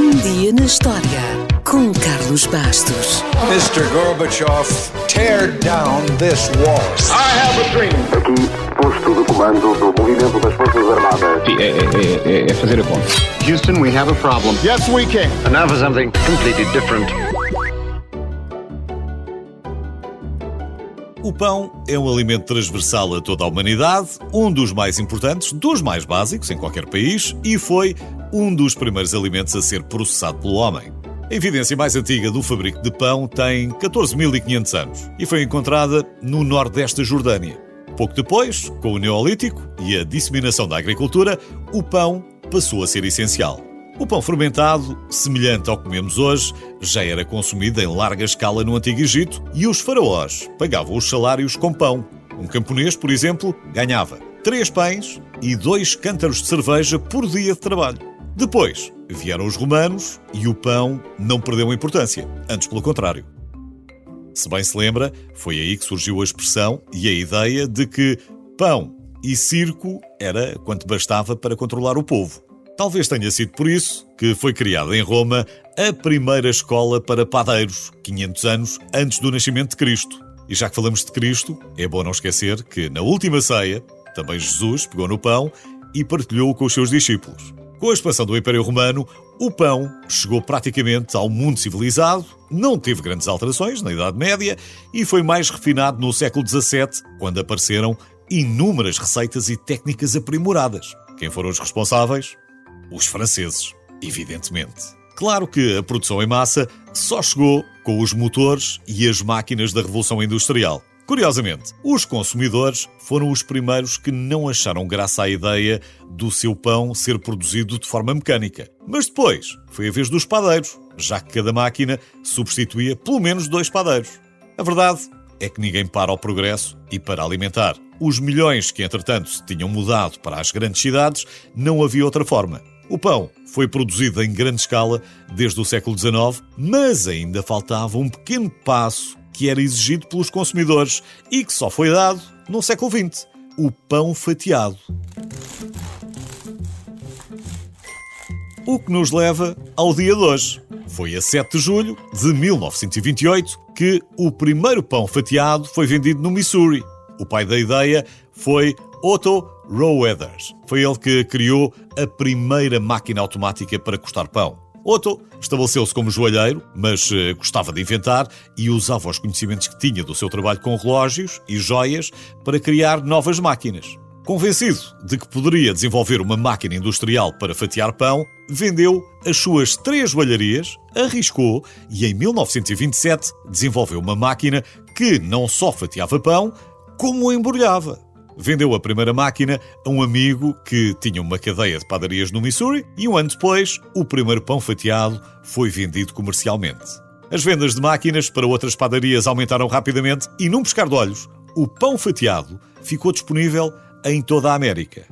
Um dia na história com Carlos Bastos. Mr. Gorbachev, tear down this wall. I have a dream. Aqui, posto de comando do movimento das Forças Armadas. É fazer a conta. Houston, we have a problem. Yes, we can. And now for something completely different. O pão é um alimento transversal a toda a humanidade, um dos mais importantes, dos mais básicos em qualquer país, e foi um dos primeiros alimentos a ser processado pelo homem. A evidência mais antiga do fabrico de pão tem 14.500 anos e foi encontrada no nordeste da Jordânia. Pouco depois, com o Neolítico e a disseminação da agricultura, o pão passou a ser essencial. O pão fermentado, semelhante ao que comemos hoje, já era consumido em larga escala no Antigo Egito e os faraós pagavam os salários com pão. Um camponês, por exemplo, ganhava 3 pães e 2 cântaros de cerveja por dia de trabalho. Depois vieram os romanos e o pão não perdeu importância, antes pelo contrário. Se bem se lembra, foi aí que surgiu a expressão e a ideia de que pão e circo era quanto bastava para controlar o povo. Talvez tenha sido por isso que foi criada em Roma a primeira escola para padeiros, 500 anos antes do nascimento de Cristo. E já que falamos de Cristo, é bom não esquecer que na última ceia, também Jesus pegou no pão e partilhou com os seus discípulos. Com a expansão do Império Romano, o pão chegou praticamente ao mundo civilizado, não teve grandes alterações na Idade Média e foi mais refinado no século XVII, quando apareceram inúmeras receitas e técnicas aprimoradas. Quem foram os responsáveis? Os franceses, evidentemente. Claro que a produção em massa só chegou com os motores e as máquinas da Revolução Industrial. Curiosamente, os consumidores foram os primeiros que não acharam graça à ideia do seu pão ser produzido de forma mecânica. Mas depois foi a vez dos padeiros, já que cada máquina substituía pelo menos 2 padeiros. A verdade é que ninguém para ao progresso e para alimentar os milhões que, entretanto, se tinham mudado para as grandes cidades, não havia outra forma. O pão foi produzido em grande escala desde o século XIX, mas ainda faltava um pequeno passo que era exigido pelos consumidores e que só foi dado no século XX: o pão fatiado. O que nos leva ao dia de hoje. Foi a 7 de julho de 1928 que o primeiro pão fatiado foi vendido no Missouri. O pai da ideia foi Otto Rohwedder. Foi ele que criou a primeira máquina automática para cortar pão. Otto estabeleceu-se como joalheiro, mas gostava de inventar e usava os conhecimentos que tinha do seu trabalho com relógios e joias para criar novas máquinas. Convencido de que poderia desenvolver uma máquina industrial para fatiar pão, vendeu as suas 3 joalharias, arriscou e em 1927 desenvolveu uma máquina que não só fatiava pão, como o embrulhava. Vendeu a primeira máquina a um amigo que tinha uma cadeia de padarias no Missouri e um ano depois o primeiro pão fatiado foi vendido comercialmente. As vendas de máquinas para outras padarias aumentaram rapidamente e num piscar de olhos, o pão fatiado ficou disponível em toda a América.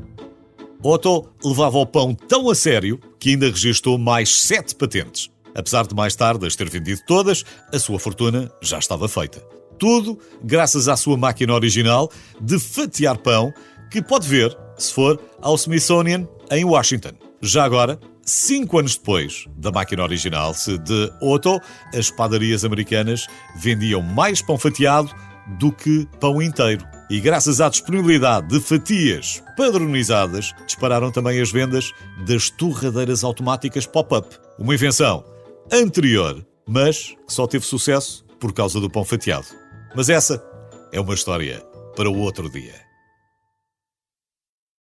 Otto levava o pão tão a sério que ainda registou mais 7 patentes. Apesar de mais tarde as ter vendido todas, a sua fortuna já estava feita. Tudo graças à sua máquina original de fatiar pão, que pode ver se for ao Smithsonian em Washington. Já agora, 5 anos depois da máquina original de Otto, as padarias americanas vendiam mais pão fatiado do que pão inteiro. E graças à disponibilidade de fatias padronizadas, dispararam também as vendas das torradeiras automáticas pop-up. Uma invenção anterior, mas que só teve sucesso por causa do pão fatiado. Mas essa é uma história para o outro dia.